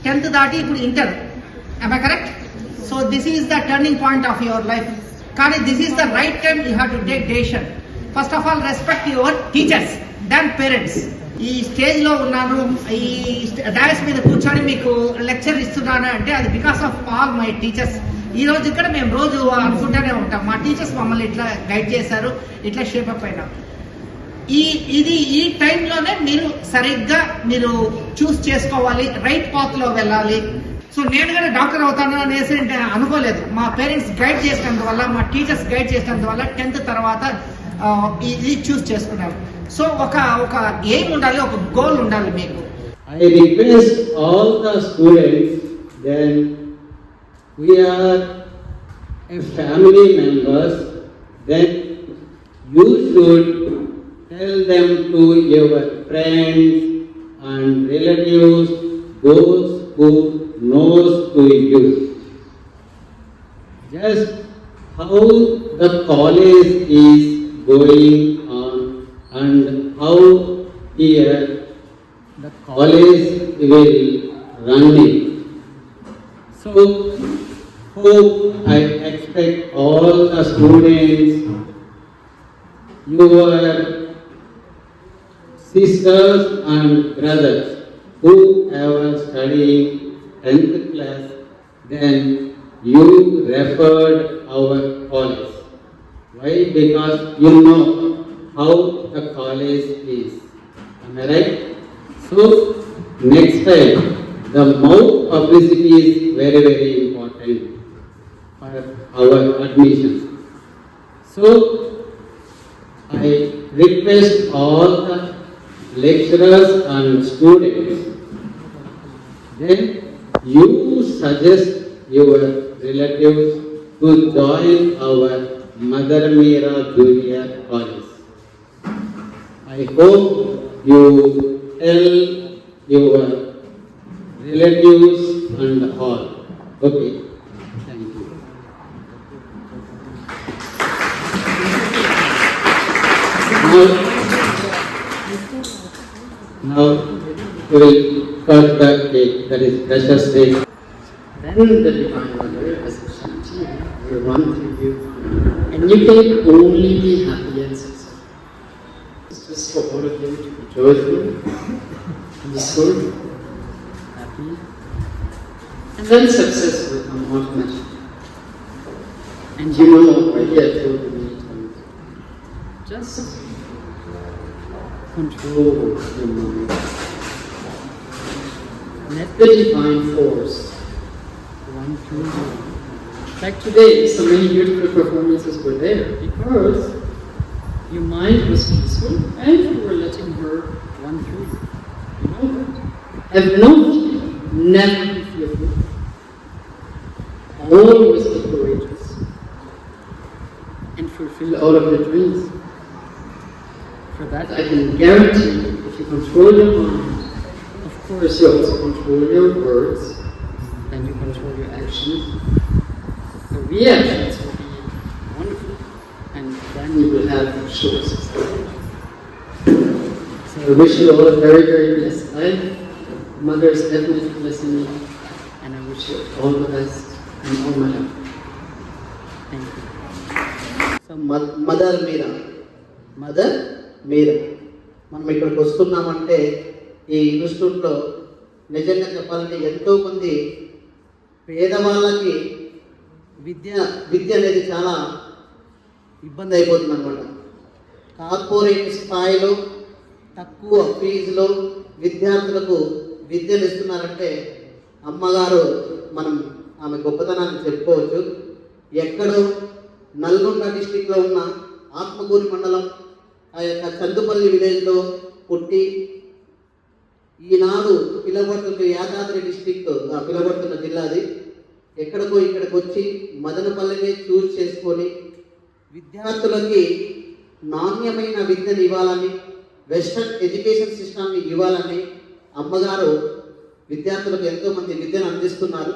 10th దాటి ఇప్పుడు inter. am I correct? So this is the turning point of your life. కానీ this is the right time you have to take decision. First of all, respect your teachers than parents. ఈ stage లో ఉన్నాను, ఈ dance మీద కూర్చొని మీకు lecture ఇస్తున్నాను అంటే అది because of all my teachers. ఈ రోజు ఇక్కడ మేము రోజు అనుకుంటూనే ఉంటాం, మా టీచర్స్ మమ్మల్ని ఇట్లా గైడ్ చేశారు, ఇట్లా షేప్ అప్ అయినా. ఈ టైంలోనే మీరు సరిగ్గా మీరు చూస్ చేసుకోవాలి, రైట్ పాత్ లో వెళ్ళాలి. సో నేను కూడా డాక్టర్ అవుతాను అనేసి అనుకోలేదు. మా పేరెంట్స్ గైడ్ చేసినందువల్ల, మా టీచర్స్ గైడ్ చేసినందువల్ల 10th తర్వాత ఇది చూస్ చేసుకున్నాను. సో ఒక ఎయిమ్ ఉండాలి, ఒక గోల్ ఉండాలి మీకు. I request all the students, then we are a family members, then you should tell them to your friends and relatives, those who knows to you, just how the college is going on and how here the college will running. So hope I expect all the students, your sisters and brothers who are studying 10th class, then you referred our college. Why? Because you know how the college is. Am I right? So next time the mouth publicity is very, very important for our admissions. So I request all the lecturers and students, then you suggest your relatives to join our Mother Meera Junior College. I hope you tell your relatives and all. Okay, thank you. Now we will cut the cake, that is precious cake. Then the Divine Mother as a Shanti will run through you, and you can only be happy and successful. It's just for all of you to be joyful, peaceful, happy, and then success will come automatically. And you know already, I told you many times, just control your mind. Let the divine force run through you. Like today, so many beautiful performances were there because your mind was peaceful and you were letting her run through you. You know that? Have no fear, never be fearful. Always be courageous and fulfill all of your dreams. For that, I can guarantee you, if you control your mind, of course you also control your words, and you control your actions. The reactions will be wonderful, and then you will have sure success. So I wish you all a very, very blessed life. Mother is definitely blessing you, and I wish you all the best and all my love. Thank you. So Mother Meera. Mother Meera. మనం ఇక్కడికి వస్తున్నామంటే ఈ ఇన్స్టిట్యూట్లో నిజంగా చెప్పాలంటే ఎంతోమంది పేదవాళ్ళకి విద్య అనేది చాలా ఇబ్బంది అయిపోతుంది అనమాట. కార్పొరేట్ స్థాయిలో తక్కువ ఫీజులో విద్యార్థులకు విద్యను ఇస్తున్నారంటే అమ్మగారు మనం ఆమె గొప్పతనాన్ని చెప్పుకోవచ్చు. ఎక్కడో నల్గొండ డిస్టిక్లో ఉన్న ఆత్మకూరి మండలం ఆ యొక్క చందుపల్లి విలేజ్లో పుట్టి ఈనాడు పిలవడుతున్న యాదాద్రి డిస్టిక్ పిలవడుతున్న జిల్లాది ఎక్కడికో ఇక్కడికి వచ్చి మదనపల్లిని చూస్ చేసుకొని విద్యార్థులకి నాణ్యమైన విద్యను ఇవ్వాలని, వెస్టర్న్ ఎడ్యుకేషన్ సిస్టమ్ని ఇవ్వాలని అమ్మగారు విద్యార్థులకు ఎంతోమంది విద్యను అందిస్తున్నారు.